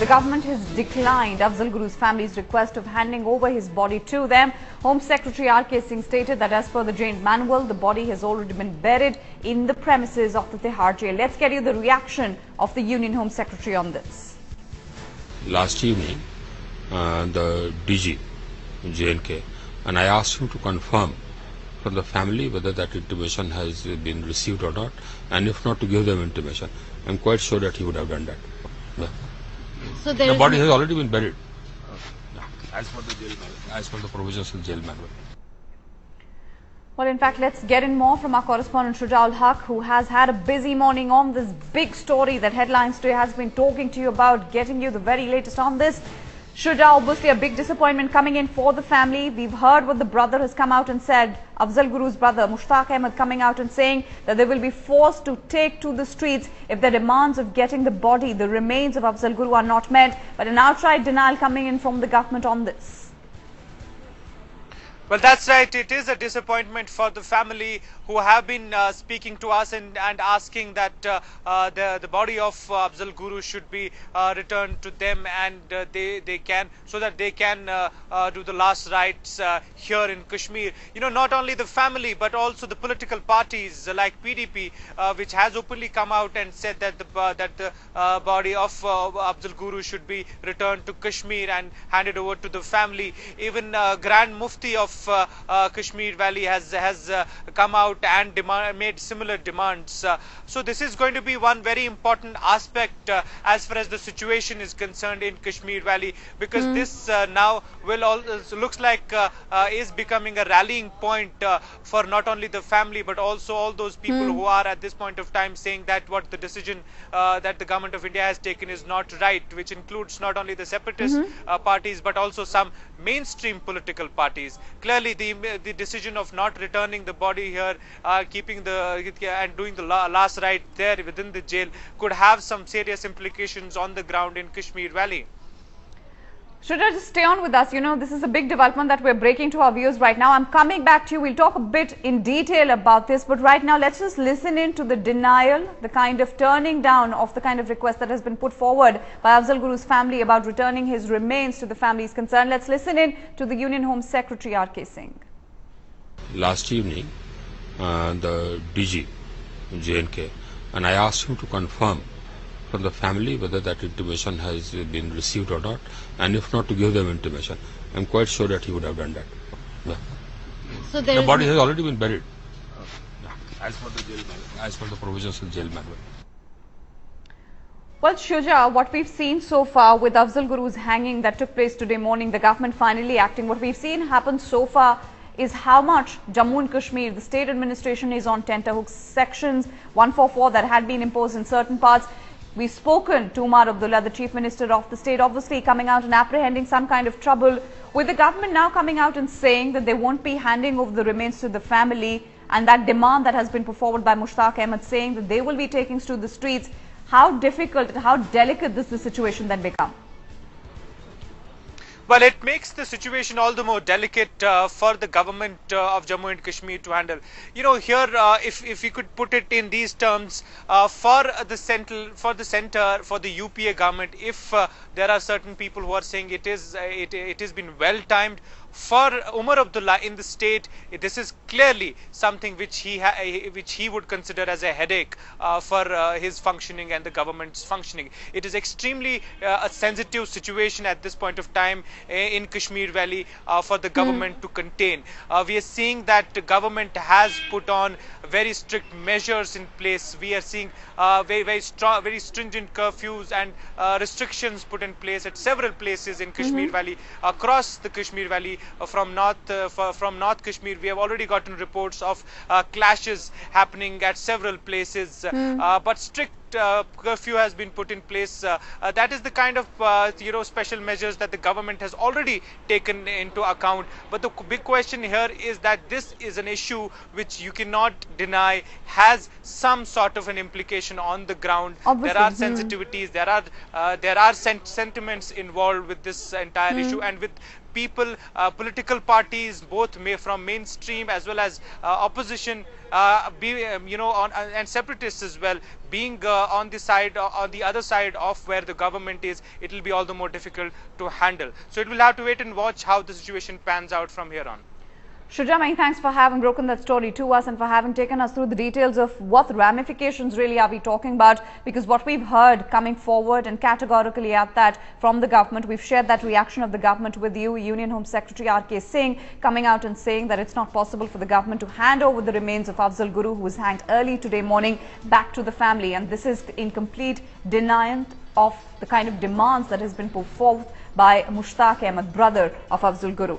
The government has declined Afzal Guru's family's request of handing over his body to them. Home Secretary R.K. Singh stated that as per the jail manual, the body has already been buried in the premises of the Tihar jail. Let's get you the reaction of the Union Home Secretary on this. Last evening, the DG, J&K, and I asked him to confirm from the family whether that intimation has been received or not, and if not, to give them intimation. I'm quite sure that he would have done that. Yeah. So the body has already been buried, as per the jail manual, as per the provisions of the jail manual. Well, in fact, let's get in more from our correspondent Shujaul Haq, who has had a busy morning on this big story that Headlines Today has been talking to you about, getting you the very latest on this. Shuja, obviously a big disappointment coming in for the family. We've heard what the brother has come out and said. Afzal Guru's brother, Mushtaq Ahmed, coming out and saying that they will be forced to take to the streets if the demands of getting the body, the remains of Afzal Guru are not met. But an outright denial coming in from the government on this. Well, that's right. It is a disappointment for the family who have been speaking to us and asking that the body of Afzal Guru should be returned to them, and they can, so that they can do the last rites here in Kashmir. You know, not only the family but also the political parties like PDP, which has openly come out and said that the body of Afzal Guru should be returned to Kashmir and handed over to the family. Even Grand Mufti of Kashmir Valley has come out and made similar demands. So this is going to be one very important aspect as far as the situation is concerned in Kashmir Valley, because this now looks like is becoming a rallying point for not only the family but also all those people who are at this point of time saying that what the decision that the government of India has taken is not right, which includes not only the separatist parties but also some mainstream political parties. Clearly, the decision of not returning the body here, keeping and doing the last rite there within the jail could have some serious implications on the ground in Kashmir Valley. Should I just stay on with us? You know, this is a big development that we're breaking to our viewers right now. I'm coming back to you. We'll talk a bit in detail about this. But right now, let's just listen in to the denial, the kind of turning down of the kind of request that has been put forward by Afzal Guru's family about returning his remains to the family's concern. Let's listen in to the Union Home Secretary R.K. Singh. Last evening, the DG, J&K, and I asked him to confirm from the family whether that intimation has been received or not, and if not, to give them intimation. I'm quite sure that he would have done that. Yeah. So the body has already been buried, as per the jail manual, as per the provisions of the jail manual. Well, Shuja, what we've seen so far with Afzal Guru's hanging that took place today morning, the government finally acting, what we've seen happen so far is how much Jammu and Kashmir, the state administration, is on tenterhooks. Sections 144 that had been imposed in certain parts. We've spoken to Umar Abdullah, the Chief Minister of the state, obviously coming out and apprehending some kind of trouble, with the government now coming out and saying that they won't be handing over the remains to the family, and that demand that has been put forward by Mushtaq Ahmed saying that they will be taking to the streets. How difficult, how delicate is the situation then become? Well, it makes the situation all the more delicate for the government of Jammu and Kashmir to handle. You know, here, if we could put it in these terms, for the UPA government, if there are certain people who are saying it has been well timed, for Umar Abdullah in the state, this is clearly something which he would consider as a headache for his functioning and the government's functioning. It is extremely a sensitive situation at this point of time in Kashmir Valley for the government to contain. We are seeing that the government has put on very strict measures in place. We are seeing very stringent curfews and restrictions put in place at several places in Kashmir Valley, across the Kashmir Valley. From North Kashmir, we have already gotten reports of clashes happening at several places, but strict curfew has been put in place. That is the kind of special measures that the government has already taken into account. But the big question here is that this is an issue which you cannot deny has some sort of an implication on the ground. Obviously, there are sensitivities, there are sentiments involved with this entire issue, and with people, political parties, both from mainstream as well as opposition, and separatists as well, being on the other side of where the government is, it will be all the more difficult to handle. So it will have to wait and watch how the situation pans out from here on. Shuja, many thanks for having broken that story to us and for having taken us through the details of what ramifications really are we talking about, because what we've heard coming forward and categorically at that from the government, we've shared that reaction of the government with you, Union Home Secretary R.K. Singh coming out and saying that it's not possible for the government to hand over the remains of Afzal Guru, who was hanged early today morning, back to the family, and this is in complete denial of the kind of demands that has been put forth by Mushtaq Ahmed, brother of Afzal Guru.